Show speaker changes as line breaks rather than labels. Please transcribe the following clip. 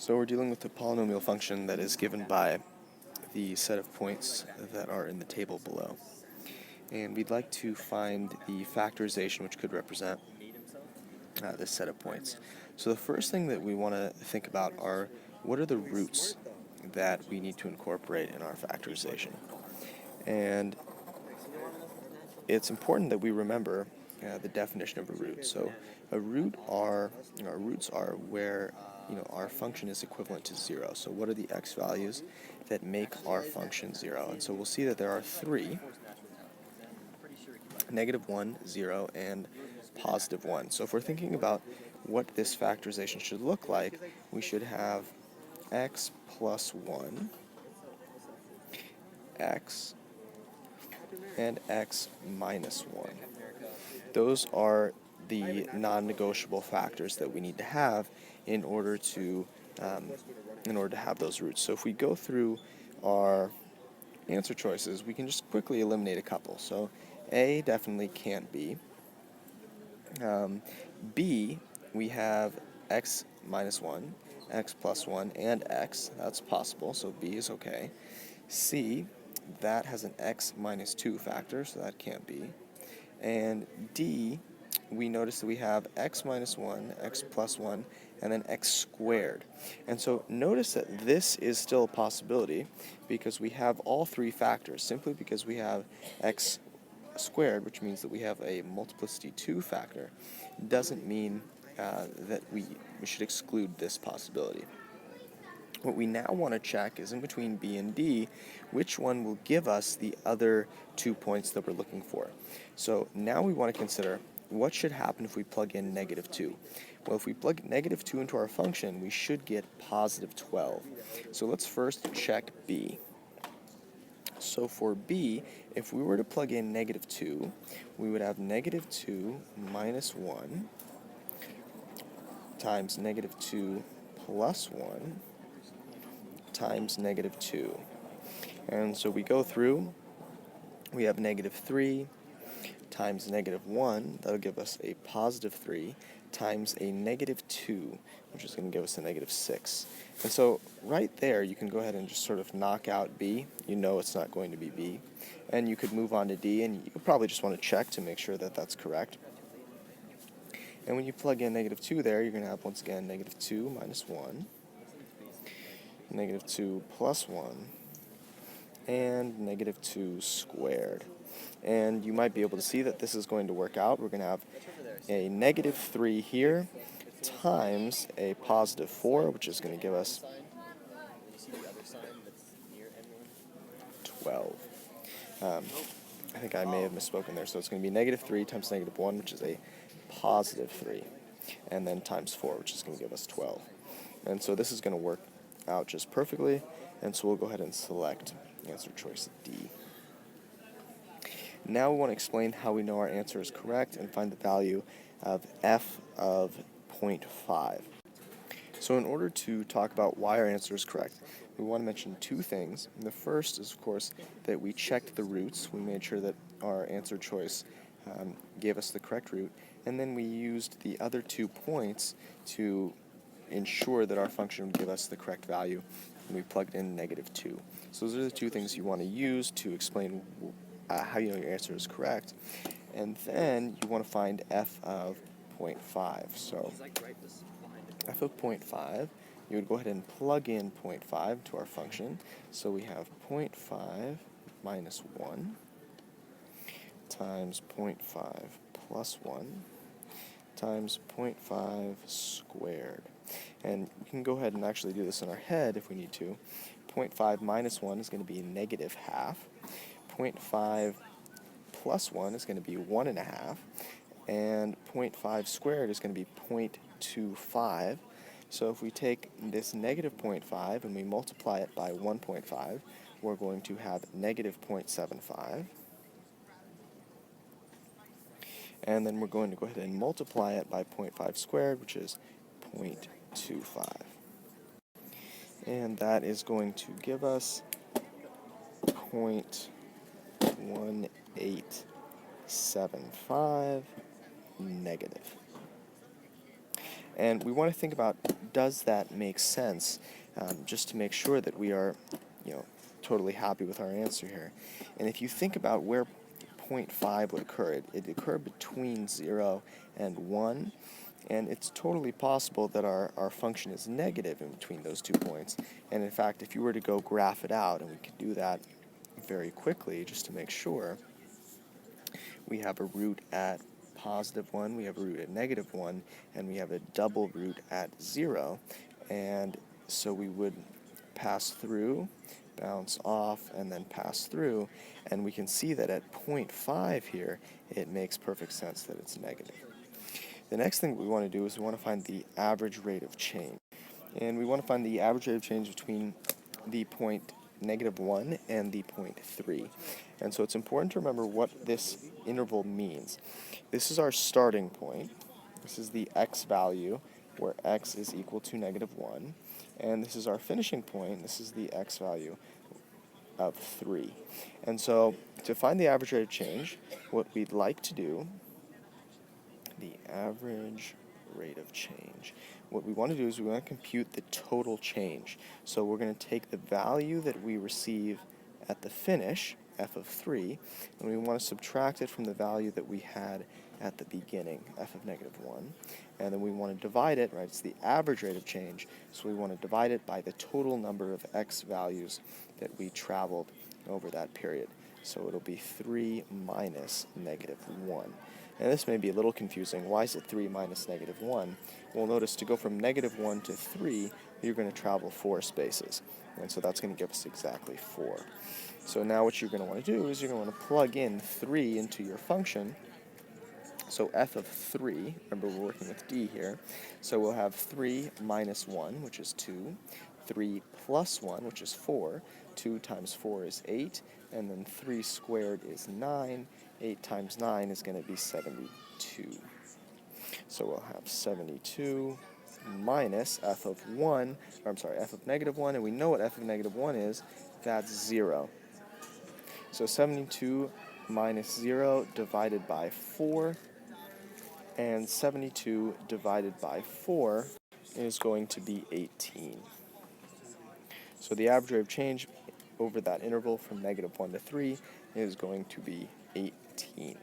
So we're dealing with a polynomial function that is given by the set of points that are in the table below. And we'd like to find the factorization which could represent this set of points. So the first thing that we want to think about are what are the roots that we need to incorporate in our factorization. And it's important that we remember the definition of a root. So a root are, roots are where our function is equivalent to 0. So what are the x values that make our function 0? And so we'll see that there are three: -1, 0, and +1. So if we're thinking about what this factorization should look like, we should have x plus 1, x, and x minus 1. Those are the non-negotiable factors that we need to have in order to have those roots. So if we go through our answer choices, we can just quickly eliminate a couple. So A definitely can't be. B, we have x minus 1, x plus 1, and x. That's possible, so B is okay. C, that has an x minus 2 factor, so that can't be. And D, we notice that we have x minus 1, x plus 1, and then x squared. And so notice that this is still a possibility because we have all three factors. Simply because we have x squared, which means that we have a multiplicity 2 factor, doesn't mean that we should exclude this possibility. What we now want to check is in between B and D, which one will give us the other 2 points that we're looking for. So now we want to consider what should happen if we plug in -2. Well, if we plug -2 into our function, we should get +12. So let's first check B. So for B, if we were to plug in -2, we would have -2 minus 1 times -2 plus 1 times -2. And so we go through, we have -3 times -1, that'll give us a +3, times a -2, which is going to give us a -6. And so right there, you can go ahead and just sort of knock out B. You know it's not going to be B. And you could move on to D, and you probably just want to check to make sure that that's correct. And when you plug in -2 there, you're going to have, once again, -2 minus 1, -2 plus 1, and -2 squared. And you might be able to see that this is going to work out. We're going to have a -3 here times a +4, which is going to give us 12. I think I may have misspoken there. So it's going to be -3 times -1, which is a +3, and then times 4, which is going to give us 12. And so this is going to work out just perfectly, and so we'll go ahead and select answer choice D. Now we want to explain how we know our answer is correct and find the value of f of 0.5. So in order to talk about why our answer is correct, we want to mention two things. And the first is, of course, that we checked the roots. We made sure that our answer choice gave us the correct root, and then we used the other 2 points to ensure that our function would give us the correct value, and we plugged in -2. So those are the 2 things you want to use to explain how you know your answer is correct. And then you want to find f of 0.5. So f of 0.5, you would go ahead and plug in 0.5 to our function. So we have 0.5 minus 1 times 0.5 plus 1 times 0.5 squared. And we can go ahead and actually do this in our head if we need to. 0.5 minus 1 is going to be -1/2. 0.5 plus 1 is going to be 1.5. And 0.5 squared is going to be 0.25. So if we take this -0.5 and we multiply it by 1.5, we're going to have -0.75. And then we're going to go ahead and multiply it by 0.5 squared, which is 0.25. And that is going to give us 0.1875 negative. And we want to think about, does that make sense, just to make sure that we are, totally happy with our answer here. And if you think about where 0.5 would occur, it occurred between 0 and 1, and it's totally possible that our function is negative in between those 2 points. And in fact, if you were to go graph it out, and we could do that very quickly just to make sure, we have a root at +1, we have a root at -1, and we have a double root at 0. And so we would pass through, bounce off, and then pass through, and we can see that at 0.5 here, it makes perfect sense that it's negative. The next thing we want to do is we want to find the average rate of change. And we want to find the average rate of change between the point -1 and the point 3. And so it's important to remember what this interval means. This is our starting point. This is the x value, where x is equal to -1. And this is our finishing point. This is the x value of 3. And so to find the average rate of change, what we'd like to do, the average rate of change, what we want to do is we want to compute the total change. So we're going to take the value that we receive at the finish, f of 3, and we want to subtract it from the value that we had at the beginning, f of -1. And then we want to divide it, right, it's the average rate of change, so we want to divide it by the total number of x values that we traveled over that period. So it'll be 3 minus -1. And this may be a little confusing. Why is it 3 minus -1? Well, notice to go from -1 to 3, you're going to travel 4 spaces. And so that's going to give us exactly 4. So now what you're going to want to do is you're going to want to plug in 3 into your function. So f of 3, remember we're working with d here, so we'll have 3 minus 1, which is 2, 3 plus 1, which is 4, 2 times 4 is 8, and then 3 squared is 9, 8 times 9 is going to be 72. So we'll have 72 minus f of 1, or I'm sorry, f of -1, and we know what f of -1 is, that's 0. So 72 minus 0 divided by 4, and 72 divided by 4 is going to be 18. So the average rate of change over that interval from -1 to 3 is going to be 18.